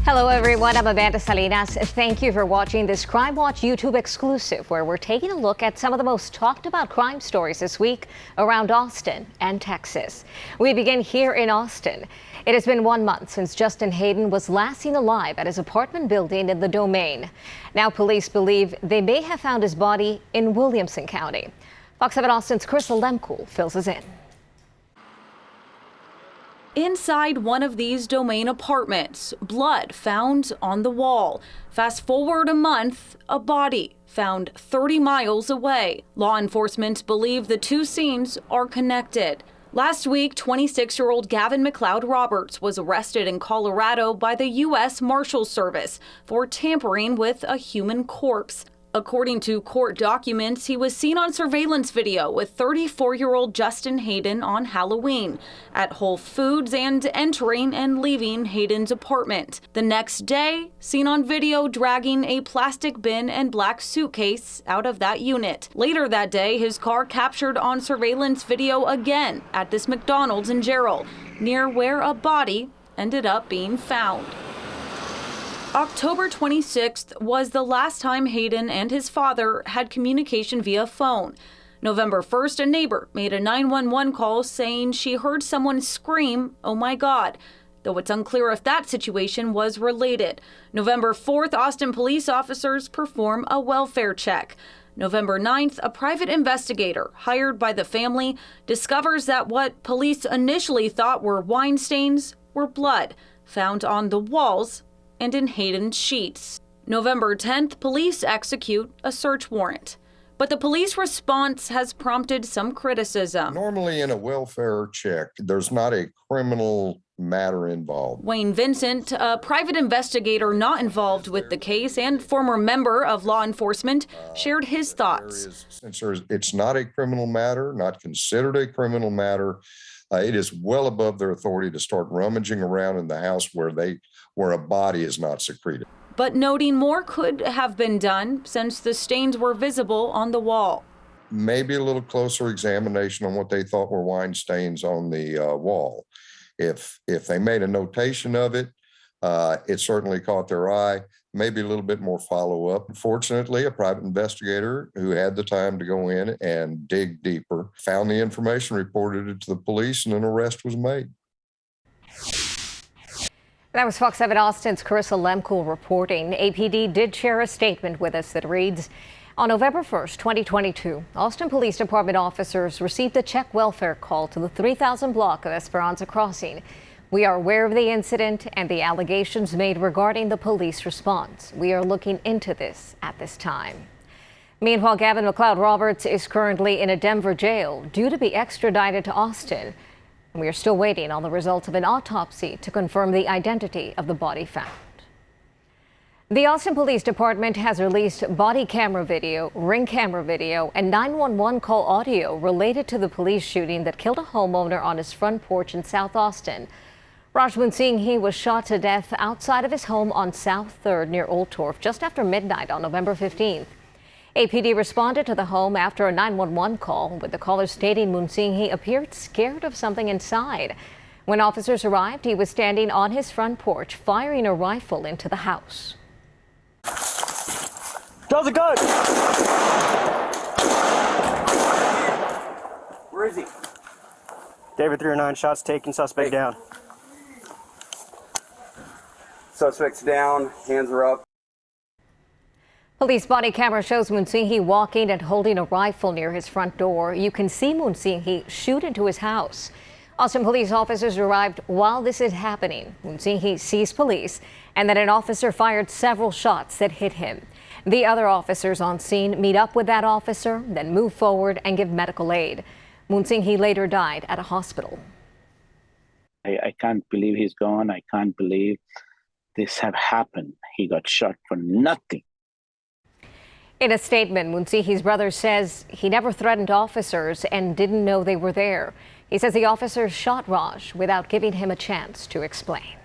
Hello everyone, I'm Amanda Salinas. Thank you for watching this CrimeWatch YouTube exclusive where we're taking a look at some of the most talked about crime stories this week around Austin and Texas. We begin here in Austin. It has been 1 month since Justin Hayden was last seen alive at his apartment building in the Domain. Now police believe they may have found his body in Williamson County. Fox 7 Austin's Chris Lemkool fills us in. Inside one of these Domain apartments, blood found on the wall. Fast forward a month, a body found 30 miles away. Law enforcement believe the two scenes are connected. Last week, 26-year-old Gavin McLeod Roberts was arrested in Colorado by the U.S. Marshals Service for tampering with a human corpse. According to court documents, he was seen on surveillance video with 34-year-old Justin Hayden on Halloween at Whole Foods and entering and leaving Hayden's apartment. The next day, seen on video dragging a plastic bin and black suitcase out of that unit. Later that day, his car captured on surveillance video again at this McDonald's in Gerald, near where a body ended up being found. October 26th was the last time Hayden and his father had communication via phone. November 1st, a neighbor made a 911 call saying she heard someone scream, "Oh my God," though it's unclear if that situation was related. November 4th, Austin police officers perform a welfare check. November 9th, a private investigator hired by the family discovers that what police initially thought were wine stains were blood found on the walls and in Hayden's sheets. November 10th, police execute a search warrant. But the police response has prompted some criticism. Normally in a welfare check, there's not a criminal matter involved. Wayne Vincent, a private investigator not involved with the case and former member of law enforcement, shared his thoughts. Since it's not a criminal matter, not considered a criminal matter, it is well above their authority to start rummaging around in the house where a body is not secreted. But noting more could have been done since the stains were visible on the wall. Maybe a little closer examination on what they thought were wine stains on the wall. If they made a notation of it, it certainly caught their eye. Maybe a little bit more follow-up. Fortunately, a private investigator who had the time to go in and dig deeper found the information, reported it to the police, and an arrest was made. That was Fox 7 Austin's Carissa Lemkool reporting. APD did share a statement with us that reads, on November 1st, 2022, Austin Police Department officers received a check welfare call to the 3000 block of Esperanza Crossing. We are aware of the incident and the allegations made regarding the police response. We are looking into this at this time. Meanwhile, Gavin McLeod Roberts is currently in a Denver jail due to be extradited to Austin. And we are still waiting on the results of an autopsy to confirm the identity of the body found. The Austin Police Department has released body camera video, ring camera video, and 911 call audio related to the police shooting that killed a homeowner on his front porch in South Austin. Raj Munsinghi was shot to death outside of his home on South 3rd near Old Torf just after midnight on November 15th. APD responded to the home after a 911 call, with the caller stating Munsinghi appeared scared of something inside. When officers arrived, he was standing on his front porch firing a rifle into the house. Draw the gun! Where is he? David 309, shots taken, suspect down. Suspect's down, hands are up. Police body camera shows Munsinghi walking and holding a rifle near his front door. You can see Munsinghi shoot into his house. Austin police officers arrived while this is happening. Munsinghi sees police and then an officer fired several shots that hit him. The other officers on scene meet up with that officer, then move forward and give medical aid. Munsinghi later died at a hospital. I can't believe he's gone. I can't believe this have happened. He got shot for nothing. In a statement, Munsinghi's brother says he never threatened officers and didn't know they were there. He says the officers shot Raj without giving him a chance to explain.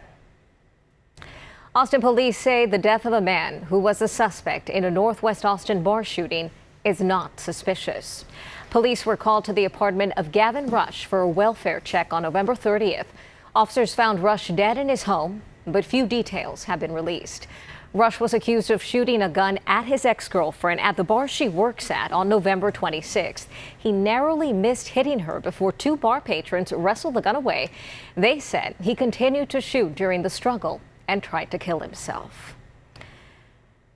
Austin police say the death of a man who was a suspect in a Northwest Austin bar shooting is not suspicious. Police were called to the apartment of Gavin Rush for a welfare check on November 30th. Officers found Rush dead in his home. but few details have been released. Rush was accused of shooting a gun at his ex-girlfriend at the bar she works at on November 26th. He narrowly missed hitting her before two bar patrons wrestled the gun away. They said he continued to shoot during the struggle and tried to kill himself.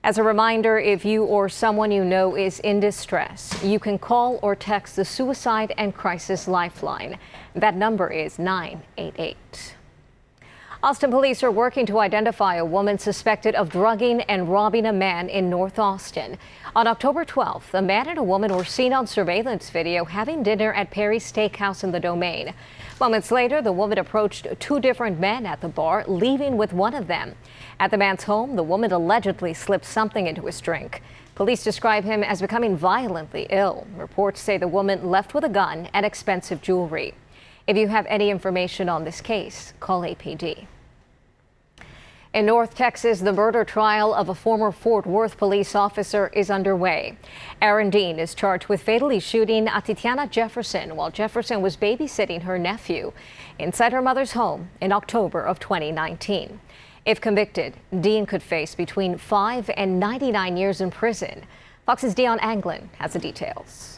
As a reminder, if you or someone you know is in distress, you can call or text the Suicide and Crisis Lifeline. That number is 988. Austin police are working to identify a woman suspected of drugging and robbing a man in North Austin. On October 12th, a man and a woman were seen on surveillance video having dinner at Perry's Steakhouse in the Domain. Moments later, the woman approached two different men at the bar, leaving with one of them. At the man's home, the woman allegedly slipped something into his drink. Police describe him as becoming violently ill. Reports say the woman left with a gun and expensive jewelry. If you have any information on this case, call APD. In North Texas, the murder trial of a former Fort Worth police officer is underway. Aaron Dean is charged with fatally shooting Athena Jefferson while Jefferson was babysitting her nephew inside her mother's home in October of 2019. If convicted, Dean could face between 5 and 99 years in prison. Fox's Dion Anglin has the details.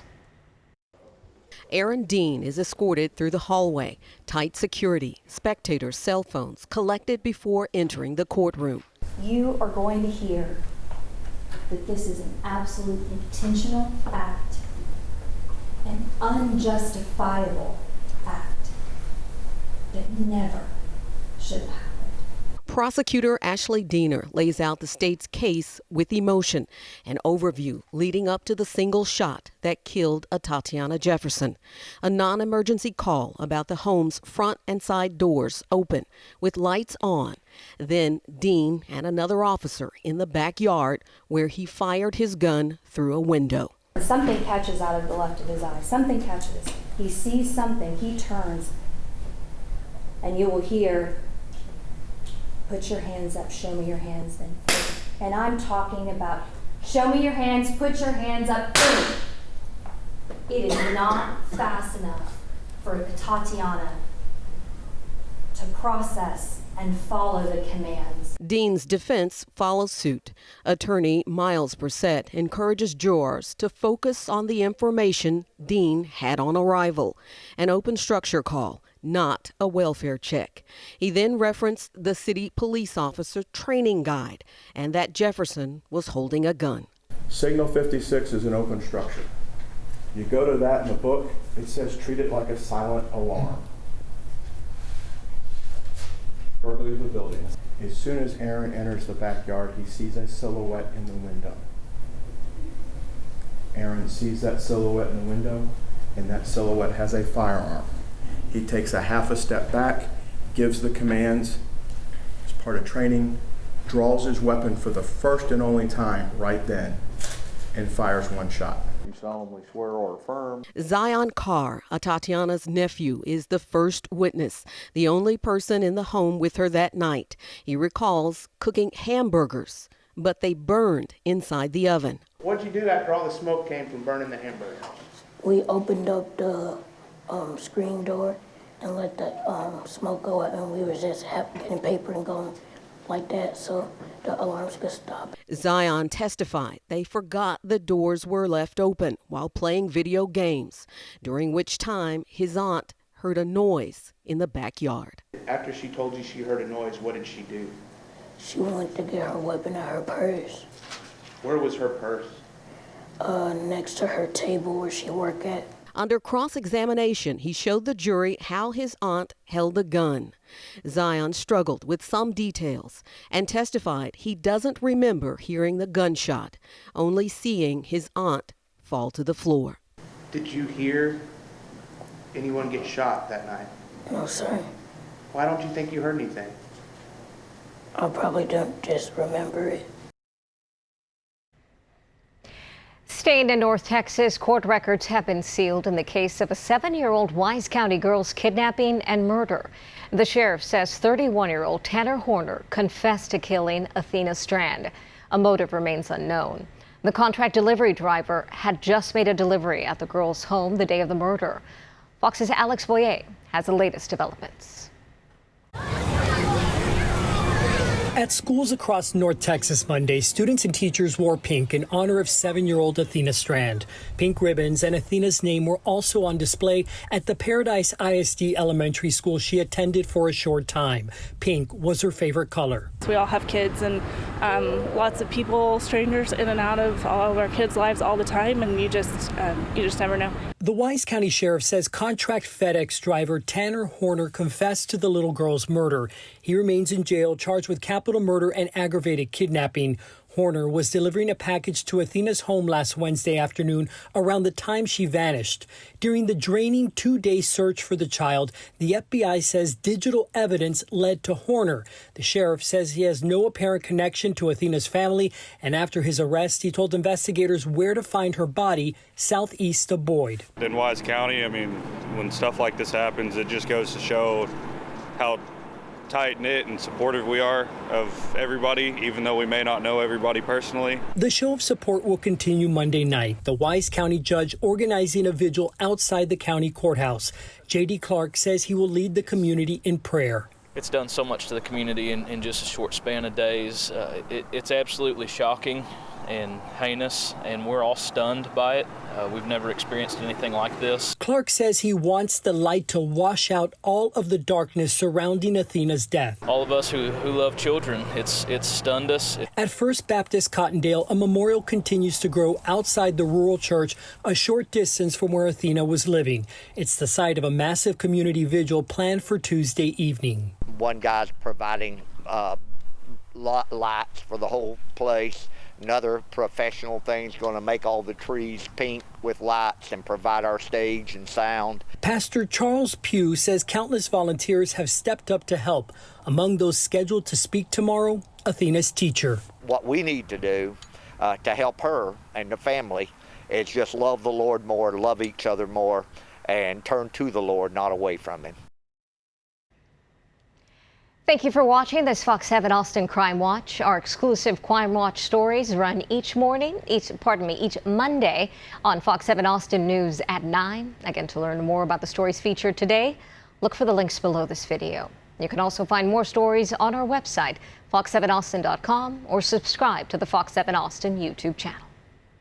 Aaron Dean is escorted through the hallway. Tight security, spectators' cell phones collected before entering the courtroom. You are going to hear that this is an absolute intentional act, an unjustifiable act that never should have happened. Prosecutor Ashley Diener lays out the state's case with emotion, an overview leading up to the single shot that killed Tatiana Jefferson. A non-emergency call about the home's front and side doors open with lights on. Then Dean and another officer in the backyard where he fired his gun through a window. Something catches out of the left of his eye. Something catches. He sees something. He turns. And you will hear, "Put your hands up, show me your hands then." And I'm talking about, show me your hands, put your hands up. It is not fast enough for Tatiana to process and follow the commands. Dean's defense follows suit. Attorney Miles Brissett encourages jurors to focus on the information Dean had on arrival, an open structure call, not a welfare check. He then referenced the city police officer training guide and that Jefferson was holding a gun. Signal 56 is an open structure. You go to that in the book, it says treat it like a silent alarm. Burglary of the building. As soon as Aaron enters the backyard, he sees a silhouette in the window. Aaron sees that silhouette in the window, and that silhouette has a firearm. He takes a half a step back, gives the commands as part of training, draws his weapon for the first and only time right then, and fires one shot. You solemnly swear or affirm. Zion Carr, Tatiana's nephew, is the first witness, the only person in the home with her that night. He recalls cooking hamburgers, but they burned inside the oven. What'd you do after all the smoke came from burning the hamburger? We opened up the screen door and let the smoke go out, and we were just getting paper and going like that so the alarms could stop. Zion testified they forgot the doors were left open while playing video games, during which time his aunt heard a noise in the backyard. After she told you she heard a noise, what did she do? She went to get her weapon out of her purse. Where was her purse? Next to her table where she worked at. Under cross-examination, he showed the jury how his aunt held a gun. Zion struggled with some details and testified he doesn't remember hearing the gunshot, only seeing his aunt fall to the floor. Did you hear anyone get shot that night? No, sir. Why don't you think you heard anything? I probably don't just remember it. Staying in North Texas, court records have been sealed in the case of a 7-year-old Wise County girl's kidnapping and murder. The sheriff says 31-year-old Tanner Horner confessed to killing Athena Strand. A motive remains unknown. The contract delivery driver had just made a delivery at the girl's home the day of the murder. Fox's Alex Boyer has the latest developments. At schools across North Texas Monday, students and teachers wore pink in honor of 7-year-old Athena Strand. Pink ribbons and Athena's name were also on display at the Paradise ISD elementary school she attended for a short time. Pink was her favorite color. We all have kids, and lots of people, strangers in and out of all of our kids' lives all the time, and you just never know. The Wise County Sheriff says contract FedEx driver Tanner Horner confessed to the little girl's murder. He remains in jail, charged with capital murder and aggravated kidnapping. Horner was delivering a package to Athena's home last Wednesday afternoon around the time she vanished. During the draining 2-day search for the child, the FBI says digital evidence led to Horner. The sheriff says he has no apparent connection to Athena's family, and after his arrest, he told investigators where to find her body southeast of Boyd. In Wise County, I mean, when stuff like this happens, it just goes to show how tight-knit and supportive we are of everybody, even though we may not know everybody personally. The show of support will continue Monday night. The Wise County judge organizing a vigil outside the county courthouse. J.D. Clark says he will lead the community in prayer. It's done so much to the community in just a short span of days. It's absolutely shocking and heinous, and we're all stunned by it. We've never experienced anything like this. Clark says he wants the light to wash out all of the darkness surrounding Athena's death. All of us who love children, it's stunned us. At First Baptist Cottondale, a memorial continues to grow outside the rural church, a short distance from where Athena was living. It's the site of a massive community vigil planned for Tuesday evening. One guy's providing lights for the whole place. Another professional thing's going to make all the trees pink with lights and provide our stage and sound. Pastor Charles Pugh says countless volunteers have stepped up to help. Among those scheduled to speak tomorrow, Athena's teacher. What we need to do to help her and the family is just love the Lord more, love each other more, and turn to the Lord, not away from Him. Thank you for watching this Fox 7 Austin Crime Watch. Our exclusive Crime Watch stories run each Monday on Fox 7 Austin News at 9. Again, to learn more about the stories featured today, look for the links below this video. You can also find more stories on our website, fox7austin.com, or subscribe to the Fox 7 Austin YouTube channel.